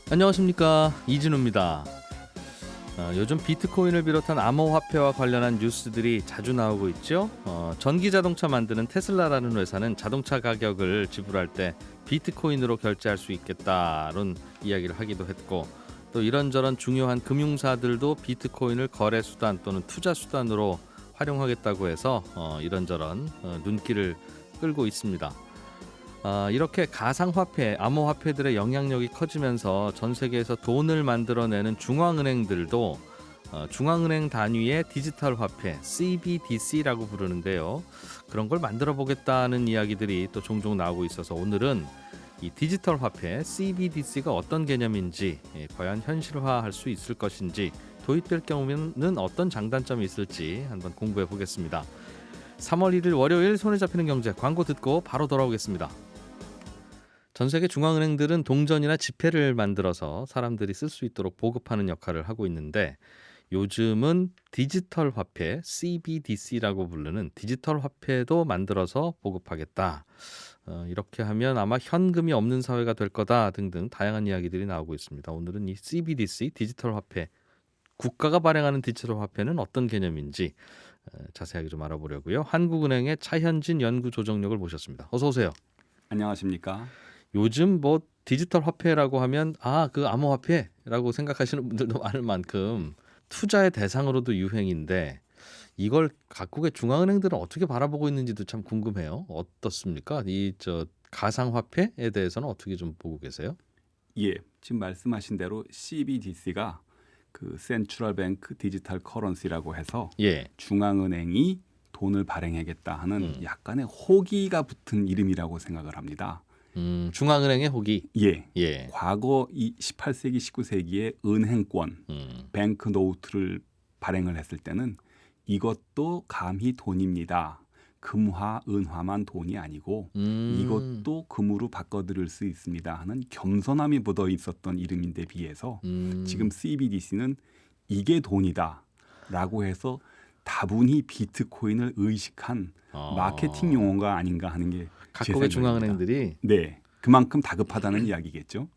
안녕하십니까, 이진우입니다. 요즘 비트코인을 비롯한 암호화폐와 관련한 뉴스들이 자주 나오고 있죠. 전기 자동차 만드는 테슬라라는 회사는 자동차 가격을 지불할 때 비트코인으로 결제할 수 있겠다는 이야기를 하기도 했고, 또 이런저런 중요한 금융사들도 비트코인을 거래 수단 또는 투자 수단으로 활용하겠다고 해서 이런저런 눈길을 끌고 있습니다. 이렇게 가상화폐, 암호화폐들의 영향력이 커지면서 전 세계에서 돈을 만들어내는 중앙은행들도 중앙은행 단위의 디지털 화폐 CBDC라고 부르는데요. 그런 걸 만들어 보겠다는 이야기들이 또 종종 나오고 있어서 오늘은 이 디지털 화폐 CBDC가 어떤 개념인지, 과연 현실화할 수 있을 것인지, 도입될 경우에는 어떤 장단점이 있을지 한번 공부해 보겠습니다. 3월 1일 월요일 손에 잡히는 경제, 광고 듣고 바로 돌아오겠습니다. 전 세계 중앙은행들은 동전이나 지폐를 만들어서 사람들이 쓸 수 있도록 보급하는 역할을 하고 있는데, 요즘은 디지털 화폐 CBDC라고 부르는 디지털 화폐도 만들어서 보급하겠다. 이렇게 하면 아마 현금이 없는 사회가 될 거다 등등 다양한 이야기들이 나오고 있습니다. 오늘은 이 CBDC 디지털 화폐, 국가가 발행하는 디지털 화폐는 어떤 개념인지 자세하게 좀 알아보려고요. 한국은행의 차현진 연구조정력을 모셨습니다. 어서 오세요. 안녕하십니까? 요즘 뭐 디지털 화폐라고 하면 그 암호화폐라고 생각하시는 분들도 많을 만큼 투자의 대상으로도 유행인데, 이걸 각국의 중앙은행들은 어떻게 바라보고 있는지도 참 궁금해요. 어떻습니까? 이 가상화폐에 대해서는 어떻게 좀 보고 계세요? 예, 지금 말씀하신 대로 CBDC가 그 센트럴 뱅크 디지털 커런시라고 해서 예. 중앙은행이 돈을 발행하겠다 하는 약간의 호기가 붙은 이름이라고 생각을 합니다. 중앙은행의 호기. 예, 예. 과거 이 18세기, 19세기에 은행권, 뱅크노트를 발행을 했을 때는 이것도 감히 돈입니다. 금화, 은화만 돈이 아니고 이것도 금으로 바꿔드릴 수 있습니다 하는 겸손함이 묻어 있었던 이름인데 비해서 지금 CBDC는 이게 돈이다 라고 해서 다분히 비트코인을 의식한 마케팅 용어가 아닌가 하는 게 제 각국의 생각입니다. 중앙은행들이 네, 그만큼 다급하다는 이야기겠죠.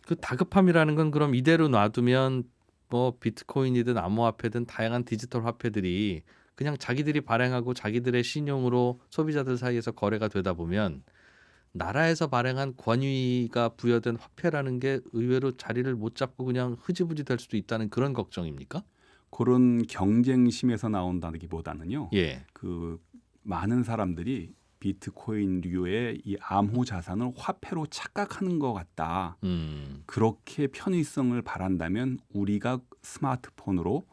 그 다급함이라는 건 그럼 이대로 놔두면 뭐 비트코인이든 암호화폐든 다양한 디지털 화폐들이 그냥 자기들이 발행하고 자기들의 신용으로 소비자들 사이에서 거래가 되다 보면 나라에서 발행한 권위가 부여된 화폐라는 게 의외로 자리를 못 잡고 그냥 흐지부지 될 수도 있다는 그런 걱정입니까? 그런 경쟁심에서 나온다기보다는요. 예. 그 많은 사람들이 비트코인류의 이 암호 자산을 화폐로 착각하는 것 같다. 그렇게 편의성을 바란다면 우리가 스마트폰으로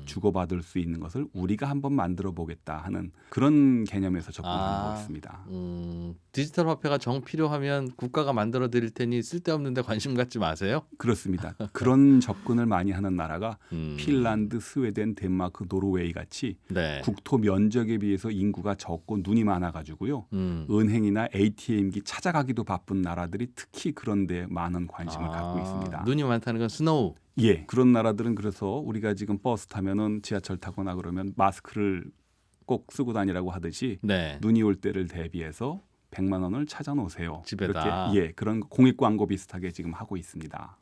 주고받을 수 있는 것을 우리가 한번 만들어 보겠다 하는 그런 개념에서 접근하는 것 같습니다. 디지털 화폐가 정 필요하면 국가가 만들어 드릴 테니 쓸데없는데 관심 갖지 마세요. 그렇습니다. 그런 접근을 많이 하는 나라가 핀란드, 스웨덴, 덴마크, 노르웨이 같이 네. 국토 면적에 비해서 인구가 적고 눈이 많아가지고요. 은행이나 ATM기 찾아가기도 바쁜 나라들이 특히 그런 데 많은 관심을 갖고 있습니다. 눈이 많다는 건 스노우. 예, 그런 나라들은 그래서 우리가 지금 버스 타면은 지하철 타거나 그러면 마스크를 꼭 쓰고 다니라고 하듯이 네. 눈이 올 때를 대비해서 100만 원을 찾아 놓으세요. 집에다. 이렇게 그런 공익 광고 비슷하게 지금 하고 있습니다.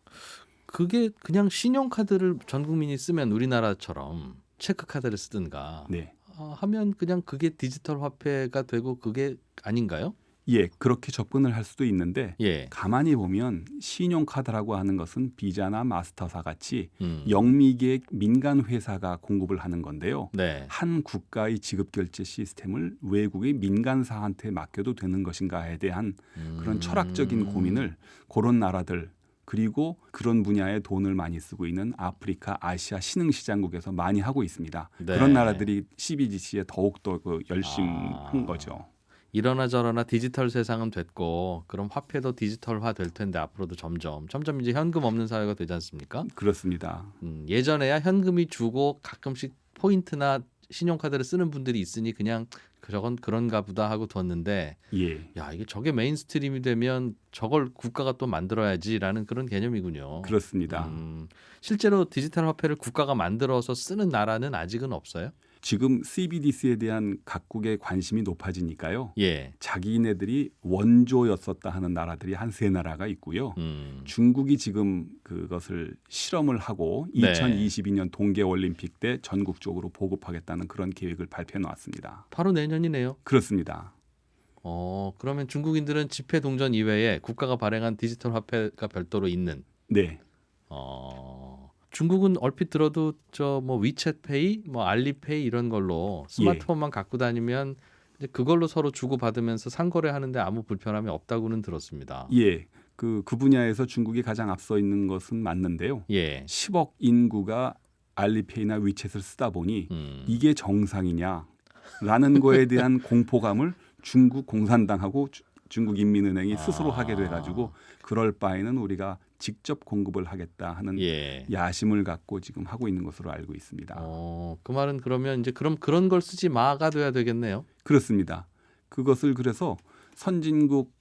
그게 그냥 신용카드를 전 국민이 쓰면 우리나라처럼 체크카드를 쓰든가 네. 하면 그냥 그게 디지털 화폐가 되고 그게 아닌가요? 예, 그렇게 접근을 할 수도 있는데 예. 가만히 보면 신용카드라고 하는 것은 비자나 마스터사 같이 영미계 민간 회사가 공급을 하는 건데요. 네. 한 국가의 지급 결제 시스템을 외국의 민간사한테 맡겨도 되는 것인가에 대한 그런 철학적인 고민을 그런 나라들 그리고 그런 분야에 돈을 많이 쓰고 있는 아프리카, 아시아 신흥시장국에서 많이 하고 있습니다. 네. 그런 나라들이 CBDC에 더욱더 열심한 거죠. 이러나 저러나 디지털 세상은 됐고 그럼 화폐도 디지털화 될 텐데 앞으로도 점점 이제 현금 없는 사회가 되지 않습니까? 그렇습니다. 예전에야 현금이 주고 가끔씩 포인트나 신용카드를 쓰는 분들이 있으니 그냥 저건 그런가 보다 하고 뒀는데, 예, 야, 이게 저게 메인스트림이 되면 저걸 국가가 또 만들어야지라는 그런 개념이군요. 그렇습니다. 실제로 디지털 화폐를 국가가 만들어서 쓰는 나라는 아직은 없어요? 지금 CBDC에 대한 각국의 관심이 높아지니까요. 예. 자기네들이 원조였었다 하는 나라들이 한 3나라가 있고요. 중국이 지금 그것을 실험을 하고 네. 2022년 동계올림픽 때 전국적으로 보급하겠다는 그런 계획을 발표해 놓았습니다. 바로 내년이네요. 그렇습니다. 그러면 중국인들은 지폐 동전 이외에 국가가 발행한 디지털 화폐가 별도로 있는. 네. 중국은 얼핏 들어도 저 뭐 위챗페이, 뭐 알리페이 이런 걸로 스마트폰만 갖고 다니면 이제 그걸로 서로 주고 받으면서 상거래하는데 아무 불편함이 없다고는 들었습니다. 예. 그 분야에서 중국이 가장 앞서 있는 것은 맞는데요. 예. 10억 인구가 알리페이나 위챗을 쓰다 보니 이게 정상이냐라는 거에 대한 공포감을 중국 공산당하고 중국 인민은행이 스스로 하게 돼가지고 그럴 바에는 우리가 직접 공급을 하겠다 하는 예. 야심을 갖고 지금 하고 있는 것으로 알고 있습니다. 그 말은 그러면 이제 그런 걸 쓰지 마가 돼야 되겠네요. 그렇습니다. 그것을 그래서 선진국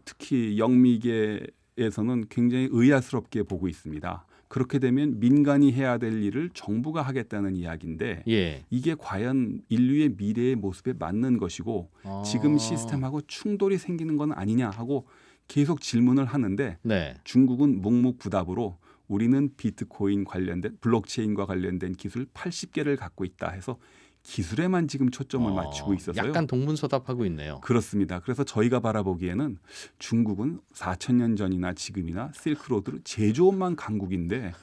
특히 영미계에서는 굉장히 의아스럽게 보고 있습니다. 그렇게 되면 민간이 해야 될 일을 정부가 하겠다는 이야기인데 예. 이게 과연 인류의 미래의 모습에 맞는 것이고 지금 시스템하고 충돌이 생기는 건 아니냐 하고 계속 질문을 하는데 네. 중국은 묵묵부답으로 우리는 비트코인 관련된 블록체인과 관련된 기술 80개를 갖고 있다 해서 기술에만 지금 초점을 맞추고 있어서요. 약간 동문서답하고 있네요. 그렇습니다. 그래서 저희가 바라보기에는 중국은 4,000년 전이나 지금이나 실크로드로 제조업만 강국인데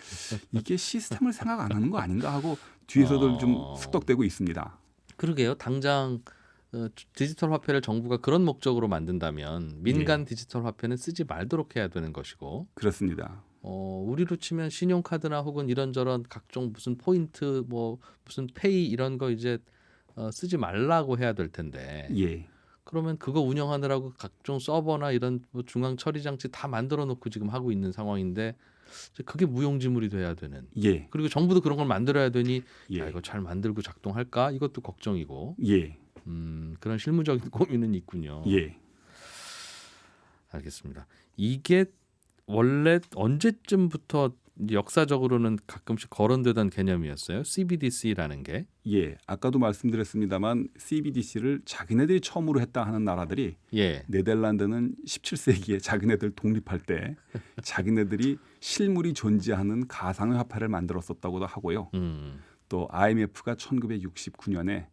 이게 시스템을 생각 안 하는 거 아닌가 하고 뒤에서도 좀 숙덕되고 있습니다. 그러게요. 당장 디지털 화폐를 정부가 그런 목적으로 만든다면 민간 디지털 화폐는 쓰지 말도록 해야 되는 것이고 그렇습니다. 우리로 치면 신용카드나 혹은 이런저런 각종 무슨 포인트 뭐 무슨 페이 이런 거 이제 쓰지 말라고 해야 될 텐데 예. 그러면 그거 운영하느라고 각종 서버나 이런 뭐 중앙 처리 장치 다 만들어 놓고 지금 하고 있는 상황인데 그게 무용지물이 돼야 되는. 예. 그리고 정부도 그런 걸 만들어야 되니 예. 야, 이거 잘 만들고 작동할까? 이것도 걱정이고. 예. 그런 실무적인 고민은 있군요. 예. 알겠습니다. 이게 원래 언제쯤부터 역사적으로는 가끔씩 거론되던 개념이었어요. CBDC라는 게. 예. 아까도 말씀드렸습니다만 CBDC를 자기네들이 처음으로 했다 하는 나라들이 예. 네덜란드는 17세기에 자기네들 독립할 때 자기네들이 실물이 존재하는 가상의 화폐를 만들었었다고도 하고요. 또 IMF가 1969년에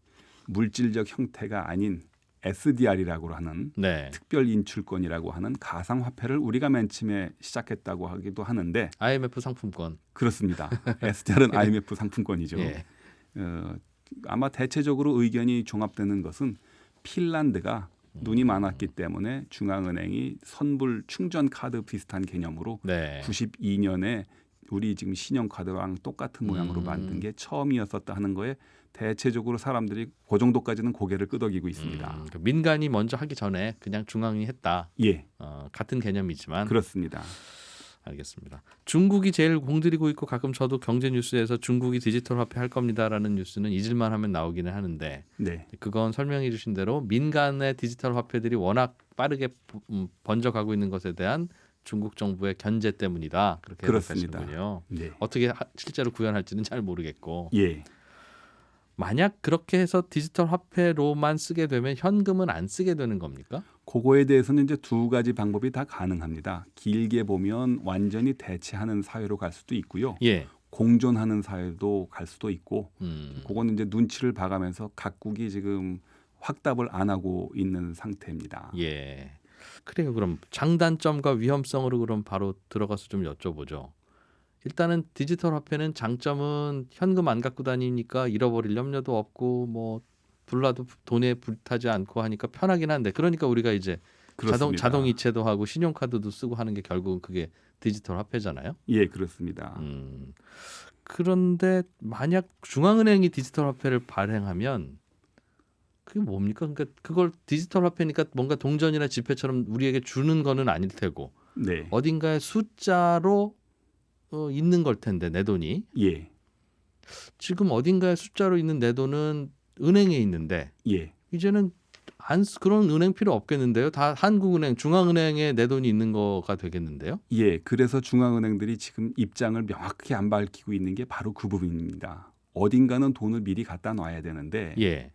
물질적 형태가 아닌 SDR이라고 하는 네. 특별 인출권이라고 하는 가상 화폐를 우리가 맨 처음에 시작했다고 하기도 하는데 IMF 상품권. 그렇습니다. SDR은 IMF 상품권이죠. 예. 아마 대체적으로 의견이 종합되는 것은 핀란드가 눈이 많았기 때문에 중앙은행이 선불 충전 카드 비슷한 개념으로 네. 92년에 우리 지금 신용카드랑 똑같은 모양으로 만든 게 처음이었었다 하는 거에 대체적으로 사람들이 그 정도까지는 고개를 끄덕이고 있습니다. 그러니까 민간이 먼저 하기 전에 그냥 중앙이 했다. 예, 같은 개념이지만. 그렇습니다. 알겠습니다. 중국이 제일 공들이고 있고 가끔 저도 경제 뉴스에서 중국이 디지털 화폐 할 겁니다라는 뉴스는 잊을만 하면 나오기는 하는데 네, 그건 설명해 주신 대로 민간의 디지털 화폐들이 워낙 빠르게 번져가고 있는 것에 대한 중국 정부의 견제 때문이다. 그렇게 그렇습니다. 해석하시는군요. 네, 어떻게 실제로 구현할지는 잘 모르겠고 예, 만약 그렇게 해서 디지털 화폐로만 쓰게 되면 현금은 안 쓰게 되는 겁니까? 그거에 대해서는 이제 두 가지 방법이 다 가능합니다. 길게 보면 완전히 대체하는 사회로 갈 수도 있고요. 예. 공존하는 사회도 갈 수도 있고, 그거는 이제 눈치를 봐가면서 각국이 지금 확답을 안 하고 있는 상태입니다. 예. 그래요. 그럼 장단점과 위험성으로 그럼 바로 들어가서 좀 여쭤보죠. 일단은 디지털 화폐는 장점은 현금 안 갖고 다니니까 잃어버릴 염려도 없고 뭐 불나도 돈에 불타지 않고 하니까 편하긴 한데 그러니까 우리가 이제 그렇습니다. 자동 이체도 하고 신용카드도 쓰고 하는 게 결국은 그게 디지털 화폐잖아요. 예, 그렇습니다. 그런데 만약 중앙은행이 디지털 화폐를 발행하면 그게 뭡니까? 그러니까 그걸 디지털 화폐니까 뭔가 동전이나 지폐처럼 우리에게 주는 거는 아닐 테고 네, 어딘가에 숫자로 있는 걸 텐데 내 돈이 예, 지금 어딘가에 숫자로 있는 내 돈은 은행에 있는데 예, 이제는 그런 은행 필요 없겠는데요. 다 한국은행, 중앙은행에 내 돈이 있는 거가 되겠는데요. 예. 그래서 중앙은행들이 지금 입장을 명확히 안 밝히고 있는 게 바로 그 부분입니다. 어딘가는 돈을 미리 갖다 놔야 되는데 예.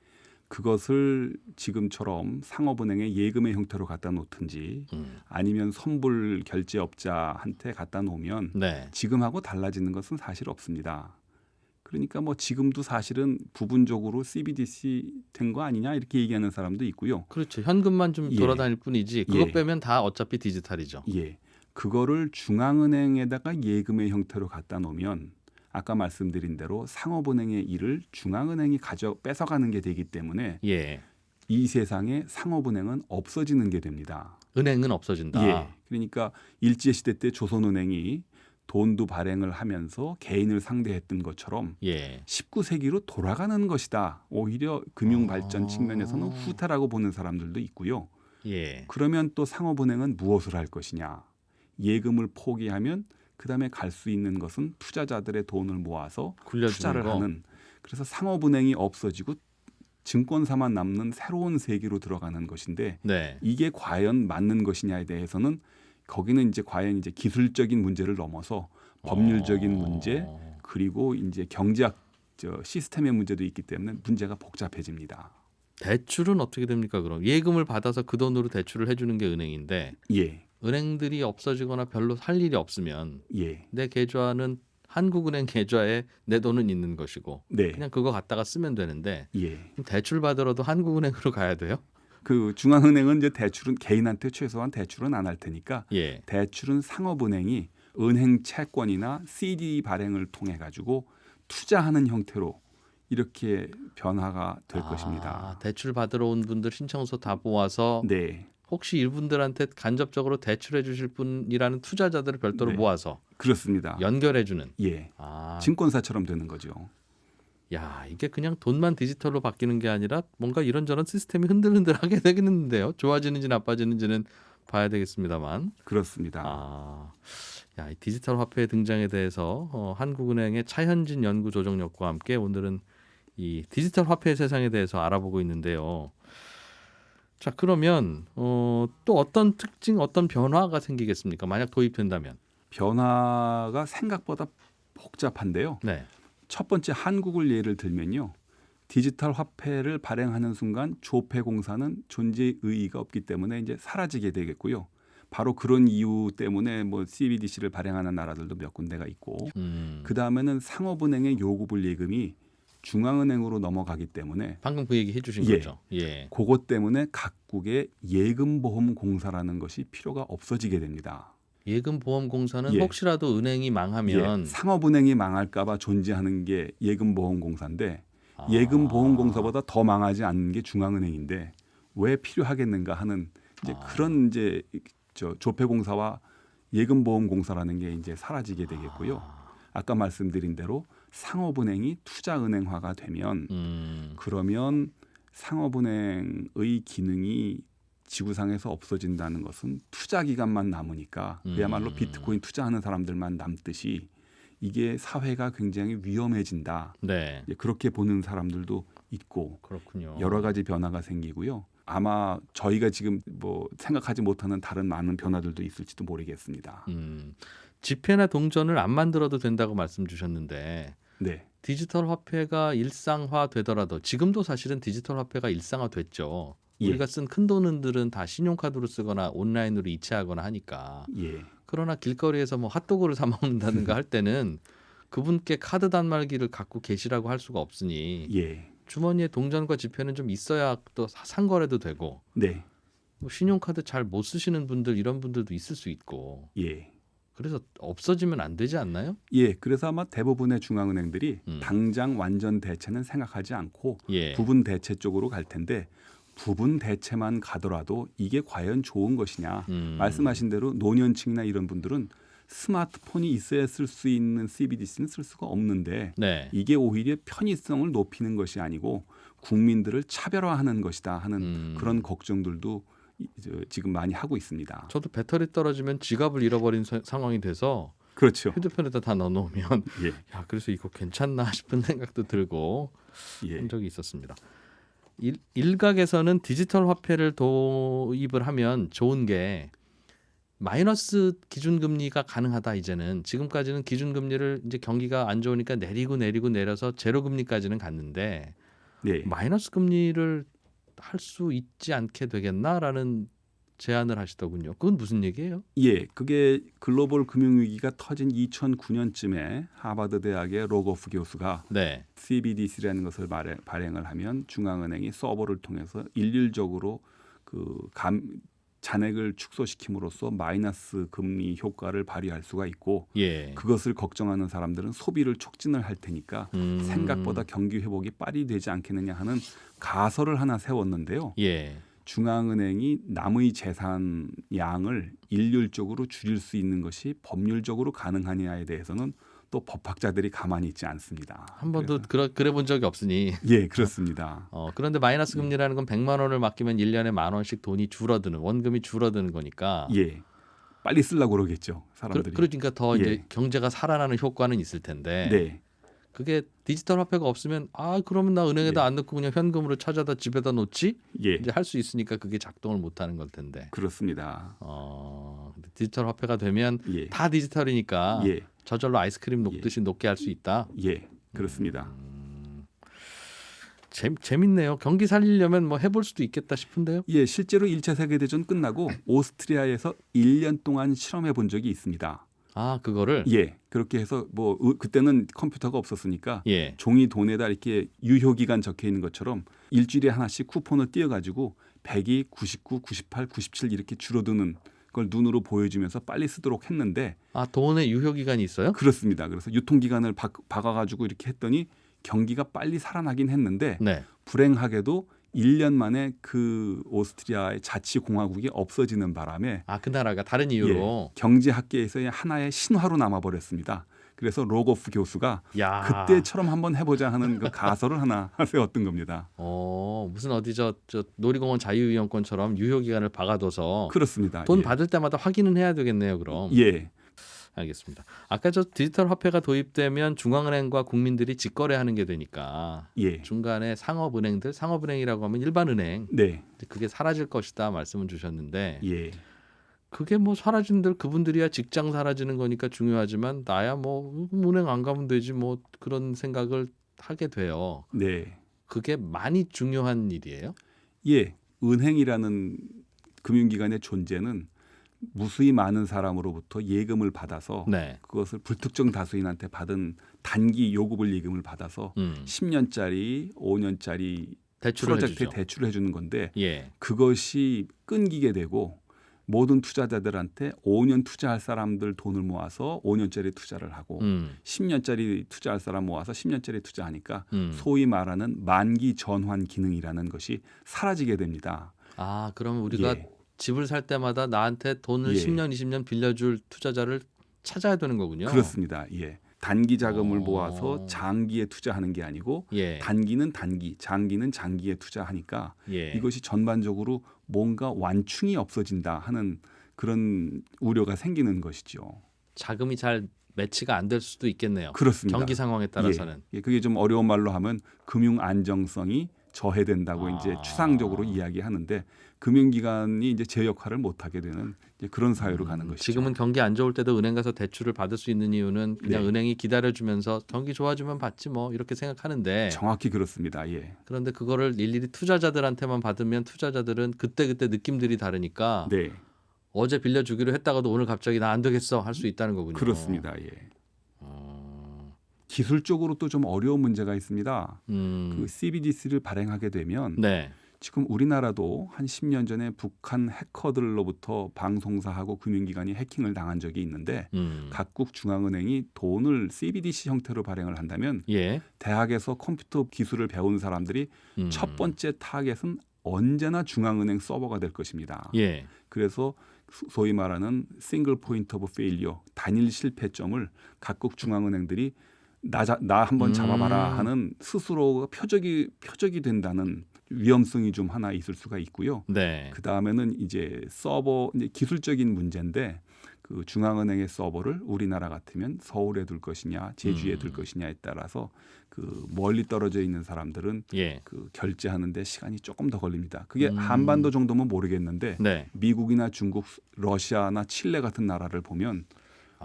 그것을 지금처럼 상업은행에 예금의 형태로 갖다 놓든지 아니면 선불 결제업자한테 갖다 놓으면 네. 지금하고 달라지는 것은 사실 없습니다. 그러니까 뭐 지금도 사실은 부분적으로 CBDC 된 거 아니냐 이렇게 얘기하는 사람도 있고요. 그렇죠. 현금만 좀 예. 돌아다닐 뿐이지 그거 예. 빼면 다 어차피 디지털이죠. 예, 그거를 중앙은행에다가 예금의 형태로 갖다 놓으면 아까 말씀드린 대로 상업은행의 일을 중앙은행이 뺏어가는 게 되기 때문에 예. 이 세상에 상업은행은 없어지는 게 됩니다. 은행은 없어진다. 예, 그러니까 일제시대 때 조선은행이 돈도 발행을 하면서 개인을 상대했던 것처럼 예. 19세기로 돌아가는 것이다. 오히려 금융 발전 아. 측면에서는 후퇴라고 보는 사람들도 있고요. 예. 그러면 또 상업은행은 무엇을 할 것이냐? 예금을 포기하면 그다음에 갈 수 있는 것은 투자자들의 돈을 모아서 굴려주는 투자를 거. 하는. 그래서 상업은행이 없어지고 증권사만 남는 새로운 세계로 들어가는 것인데 네. 이게 과연 맞는 것이냐에 대해서는 거기는 이제 과연 이제 기술적인 문제를 넘어서 법률적인 문제 그리고 이제 경제학 시스템의 문제도 있기 때문에 문제가 복잡해집니다. 대출은 어떻게 됩니까? 그럼 예금을 받아서 그 돈으로 대출을 해주는 게 은행인데 예, 은행들이 없어지거나 별로 할 일이 없으면 예, 내 계좌는 한국은행 계좌에 내 돈은 있는 것이고 네, 그냥 그거 갖다가 쓰면 되는데 예. 그럼 대출 받으러도 한국은행으로 가야 돼요? 그 중앙은행은 이제 대출은 개인한테 최소한 대출은 안 할 테니까 예. 대출은 상업은행이 은행 채권이나 CD 발행을 통해 가지고 투자하는 형태로 이렇게 변화가 될 것입니다. 대출 받으러 온 분들 신청서 다 모아서 네, 혹시 이분들한테 간접적으로 대출해 주실 분이라는 투자자들을 별도로 네. 모아서 그렇습니다. 연결해 주는. 예, 아, 증권사처럼 되는 거죠. 야, 이게 그냥 돈만 디지털로 바뀌는 게 아니라 뭔가 이런저런 시스템이 흔들흔들하게 되겠는데요. 좋아지는지 나빠지는지는 봐야 되겠습니다만. 그렇습니다. 아, 야, 이 디지털 화폐의 등장에 대해서 한국은행의 차현진 연구조정역과 함께 오늘은 이 디지털 화폐의 세상에 대해서 알아보고 있는데요. 자, 그러면 또 어떤 특징, 어떤 변화가 생기겠습니까? 만약 도입된다면. 변화가 생각보다 복잡한데요. 네. 첫 번째 한국을 예를 들면요. 디지털 화폐를 발행하는 순간 조폐공사는 존재 의의가 없기 때문에 이제 사라지게 되겠고요. 바로 그런 이유 때문에 뭐 CBDC를 발행하는 나라들도 몇 군데가 있고 그 다음에는 상업은행의 요구불 예금이 중앙은행으로 넘어가기 때문에 방금 그 얘기 해주신 예. 거죠. 예. 그것 때문에 각국의 예금보험공사라는 것이 필요가 없어지게 됩니다. 예금보험공사는 예. 혹시라도 은행이 망하면 예, 상업은행이 망할까봐 존재하는 게 예금보험공사인데 예금보험공사보다 더 망하지 않는 게 중앙은행인데 왜 필요하겠는가 하는 이제 그런 이제 조폐공사와 예금보험공사라는 게 이제 사라지게 되겠고요. 아까 말씀드린 대로 상업은행이 투자은행화가 되면 그러면 상업은행의 기능이 지구상에서 없어진다는 것은 투자 기간만 남으니까 그야말로 비트코인 투자하는 사람들만 남듯이 이게 사회가 굉장히 위험해진다. 네. 그렇게 보는 사람들도 있고 그렇군요. 여러 가지 변화가 생기고요. 아마 저희가 지금 뭐 생각하지 못하는 다른 많은 변화들도 있을지도 모르겠습니다. 지폐나 동전을 안 만들어도 된다고 말씀 주셨는데 네, 디지털 화폐가 일상화 되더라도 지금도 사실은 디지털 화폐가 일상화 됐죠. 예. 우리가 쓴 큰 돈들은 다 신용카드로 쓰거나 온라인으로 이체하거나 하니까. 예, 그러나 길거리에서 뭐 핫도그를 사 먹는다든가 할 때는 그분께 카드 단말기를 갖고 계시라고 할 수가 없으니 예, 주머니에 동전과 지폐는 좀 있어야 또 상거래도 되고 네, 뭐 신용카드 잘 못 쓰시는 분들 이런 분들도 있을 수 있고 예. 그래서 없어지면 안 되지 않나요? 예, 그래서 아마 대부분의 중앙은행들이 음. 당장 완전 대체는 생각하지 않고 예. 부분 대체 쪽으로 갈 텐데 부분 대체만 가더라도 이게 과연 좋은 것이냐. 말씀하신 대로 노년층이나 이런 분들은 스마트폰이 있어야 쓸 수 있는 CBDC는 쓸 수가 없는데 네. 이게 오히려 편의성을 높이는 것이 아니고 국민들을 차별화하는 것이다 하는 그런 걱정들도 지금 많이 하고 있습니다. 저도 배터리 떨어지면 지갑을 잃어버린 상황이 돼서 그렇죠. 휴대폰에다 다 넣어놓으면 예, 야 그래서 이거 괜찮나 싶은 생각도 들고 예, 한 적이 있었습니다. 일각에서는 디지털 화폐를 도입을 하면 좋은 게 마이너스 기준금리가 가능하다 이제는. 지금까지는 기준금리를 이제 경기가 안 좋으니까 내리고 내려서 제로금리까지는 갔는데 네. 마이너스 금리를 할 수 있지 않게 되겠나라는 제안을 하시더군요. 그건 무슨 얘기예요? 예, 그게 글로벌 금융위기가 터진 2009년쯤에 하버드 대학의 로거프 교수가 네. CBDC라는 것을 발행을 하면 중앙은행이 서버를 통해서 일률적으로 잔액을 축소시킴으로써 마이너스 금리 효과를 발휘할 수가 있고 예. 그것을 걱정하는 사람들은 소비를 촉진을 할 테니까 생각보다 경기 회복이 빨리 되지 않겠느냐 하는 가설을 하나 세웠는데요. 예. 중앙은행이 남의 재산 양을 일률적으로 줄일 수 있는 것이 법률적으로 가능하냐에 대해서는 또 법학자들이 가만히 있지 않습니다. 한 번도 그래 본 적이 없으니. 예, 그렇습니다. 그런데 마이너스 금리라는 건 100만 원을 맡기면 1년에 10,000원씩 돈이 줄어드는 원금이 줄어드는 거니까. 예, 빨리 쓰려고 그러겠죠, 사람들이. 그러니까 더 예. 이제 경제가 살아나는 효과는 있을 텐데. 네, 그게 디지털 화폐가 없으면 그러면 나 은행에다 안 넣고 그냥 현금으로 찾아다 집에다 놓지? 예, 이제 할 수 있으니까 그게 작동을 못 하는 걸 텐데. 그렇습니다. 근데 디지털 화폐가 되면 예, 다 디지털이니까 예, 저절로 아이스크림 녹듯이 녹게 할 수 있다. 예, 그렇습니다. 재밌네요. 경기 살리려면 뭐 해볼 수도 있겠다 싶은데요. 예, 실제로 1차 세계대전 끝나고 오스트리아에서 1년 동안 실험해 본 적이 있습니다. 그거를. 예, 그렇게 해서 뭐 그때는 컴퓨터가 없었으니까 예. 종이 돈에다 이렇게 유효 기간 적혀 있는 것처럼 일주일에 하나씩 쿠폰을 띄어가지고 100이 99, 98, 97 이렇게 줄어드는 걸 눈으로 보여주면서 빨리 쓰도록 했는데 돈의 유효 기간이 있어요? 그렇습니다. 그래서 유통 기간을 박아가지고 이렇게 했더니 경기가 빨리 살아나긴 했는데 네. 불행하게도 1년 만에 그 오스트리아의 자치공화국이 없어지는 바람에 그 나라가 다른 이유로. 예, 경제학계에서의 하나의 신화로 남아버렸습니다. 그래서 로거프 교수가 야. 그때처럼 한번 해보자 하는 그 가설을 하나 세웠던 겁니다. 무슨 어디 저 놀이공원 자유이용권처럼 유효 기간을 박아둬서 그렇습니다. 돈 예. 받을 때마다 확인은 해야 되겠네요. 그럼. 예, 알겠습니다. 아까 저 디지털 화폐가 도입되면 중앙은행과 국민들이 직거래하는 게 되니까 예, 중간에 상업은행이라고 하면 일반은행 네, 그게 사라질 것이다 말씀을 주셨는데 예, 그게 뭐 사라진들 그분들이야 직장 사라지는 거니까 중요하지만 나야 뭐 은행 안 가면 되지 뭐 그런 생각을 하게 돼요. 네, 그게 많이 중요한 일이에요? 예. 은행이라는 금융기관의 존재는 무수히 많은 사람으로부터 예금을 받아서 네. 그것을 불특정 다수인한테 받은 단기 요구불 예금을 받아서 10년짜리, 5년짜리 대출을 프로젝트에 해주죠. 대출을 해주는 건데 예. 그것이 끊기게 되고 모든 투자자들한테 5년 투자할 사람들 돈을 모아서 5년짜리 투자를 하고 10년짜리 투자할 사람 모아서 10년짜리 투자하니까 소위 말하는 만기 전환 기능이라는 것이 사라지게 됩니다. 그러면 우리가 예. 집을 살 때마다 나한테 돈을 예. 10년, 20년 빌려줄 투자자를 찾아야 되는 거군요. 그렇습니다. 예. 단기 자금을 모아서 장기에 투자하는 게 아니고 예. 단기는 단기, 장기는 장기에 투자하니까 예. 이것이 전반적으로 뭔가 완충이 없어진다 하는 그런 우려가 생기는 것이죠. 자금이 잘 매치가 안 될 수도 있겠네요. 그렇습니다. 경기 상황에 따라서는. 예, 그게 좀 어려운 말로 하면 금융 안정성이 저해된다고 이제 추상적으로 이야기하는데 금융기관이 이제 제 역할을 못하게 되는 이제 그런 사회로 가는 것이죠. 지금은 경기 안 좋을 때도 은행 가서 대출을 받을 수 있는 이유는 그냥 네. 은행이 기다려주면서 경기 좋아지면 받지 뭐 이렇게 생각하는데 정확히 그렇습니다. 예. 그런데 그거를 일일이 투자자들한테만 받으면 투자자들은 그때그때 느낌들이 다르니까 네, 어제 빌려주기로 했다가도 오늘 갑자기 나 안 되겠어 할 수 있다는 거군요. 그렇습니다. 예. 기술적으로 또 좀 어려운 문제가 있습니다. 그 CBDC를 발행하게 되면 네. 지금 우리나라도 한 10년 전에 북한 해커들로부터 방송사하고 금융기관이 해킹을 당한 적이 있는데 각국 중앙은행이 돈을 CBDC 형태로 발행을 한다면 예. 대학에서 컴퓨터 기술을 배운 사람들이 첫 번째 타겟은 언제나 중앙은행 서버가 될 것입니다. 예. 그래서 소위 말하는 싱글 포인트 오브 페일리어 단일 실패점을 각국 중앙은행들이 나 한번 잡아봐라 하는 스스로 표적이 된다는 위험성이 좀 하나 있을 수가 있고요. 네. 그 다음에는 이제 서버 이제 기술적인 문제인데 그 중앙은행의 서버를 우리나라 같으면 서울에 둘 것이냐 제주에 둘 것이냐에 따라서 그 멀리 떨어져 있는 사람들은 예. 그 결제하는데 시간이 조금 더 걸립니다. 그게 한반도 정도면 모르겠는데 네. 미국이나 중국, 러시아나 칠레 같은 나라를 보면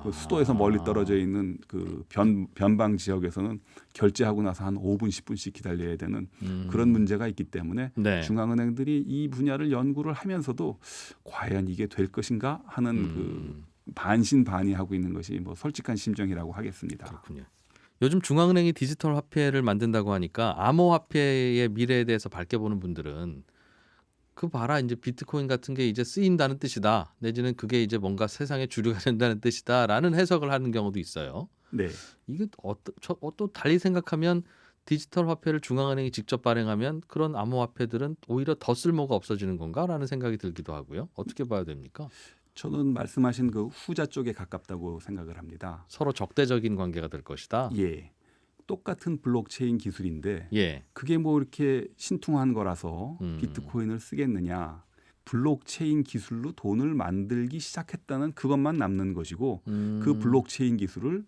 그 수도에서 멀리 떨어져 있는 그 변방 지역에서는 결제하고 나서 한 5분, 10분씩 기다려야 되는 그런 문제가 있기 때문에 네. 중앙은행들이 이 분야를 연구를 하면서도 과연 이게 될 것인가 하는 그 반신반의하고 있는 것이 뭐 솔직한 심정이라고 하겠습니다. 그렇군요. 요즘 중앙은행이 디지털 화폐를 만든다고 하니까 암호화폐의 미래에 대해서 밝게 보는 분들은 그 봐라 이제 비트코인 같은 게 이제 쓰인다는 뜻이다. 내지는 그게 이제 뭔가 세상의 주류가 된다는 뜻이다라는 해석을 하는 경우도 있어요. 네. 이게 또 달리 생각하면 디지털 화폐를 중앙은행이 직접 발행하면 그런 암호화폐들은 오히려 더 쓸모가 없어지는 건가라는 생각이 들기도 하고요. 어떻게 봐야 됩니까? 저는 말씀하신 그 후자 쪽에 가깝다고 생각을 합니다. 서로 적대적인 관계가 될 것이다. 예. 똑같은 블록체인 기술인데 예. 그게 뭐 이렇게 신통한 거라서 음. 비트코인을 쓰겠느냐. 블록체인 기술로 돈을 만들기 시작했다는 그것만 남는 것이고 그 블록체인 기술을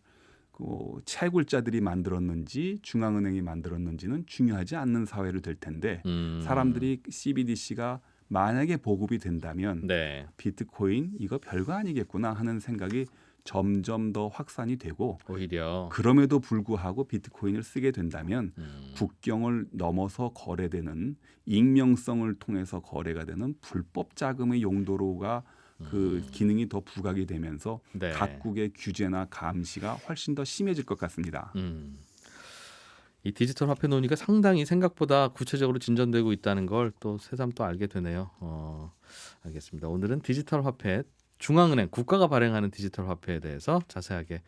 그 채굴자들이 만들었는지 중앙은행이 만들었는지는 중요하지 않는 사회로 될 텐데 사람들이 CBDC가 만약에 보급이 된다면 네. 비트코인 이거 별거 아니겠구나 하는 생각이 점점 더 확산이 되고 오히려 그럼에도 불구하고 비트코인을 쓰게 된다면 국경을 넘어서 거래되는 익명성을 통해서 거래가 되는 불법 자금의 용도로가 그 기능이 더 부각이 되면서 네. 각국의 규제나 감시가 훨씬 더 심해질 것 같습니다. 이 디지털 화폐 논의가 상당히 생각보다 구체적으로 진전되고 있다는 걸 또 새삼 또 알게 되네요. 알겠습니다. 오늘은 디지털 화폐 중앙은행 국가가 발행하는 디지털 화폐에 대해서 자세하게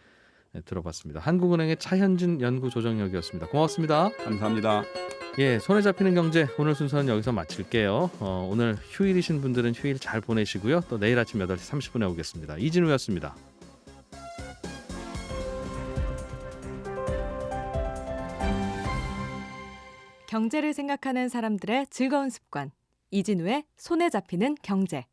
들어봤습니다. 한국은행의 차현진 연구조정역이었습니다. 고맙습니다. 감사합니다. 예, 손에 잡히는 경제 오늘 순서는 여기서 마칠게요. 오늘 휴일이신 분들은 휴일 잘 보내시고요. 또 내일 아침 8시 30분에 오겠습니다. 이진우였습니다. 경제를 생각하는 사람들의 즐거운 습관. 이진우의 손에 잡히는 경제.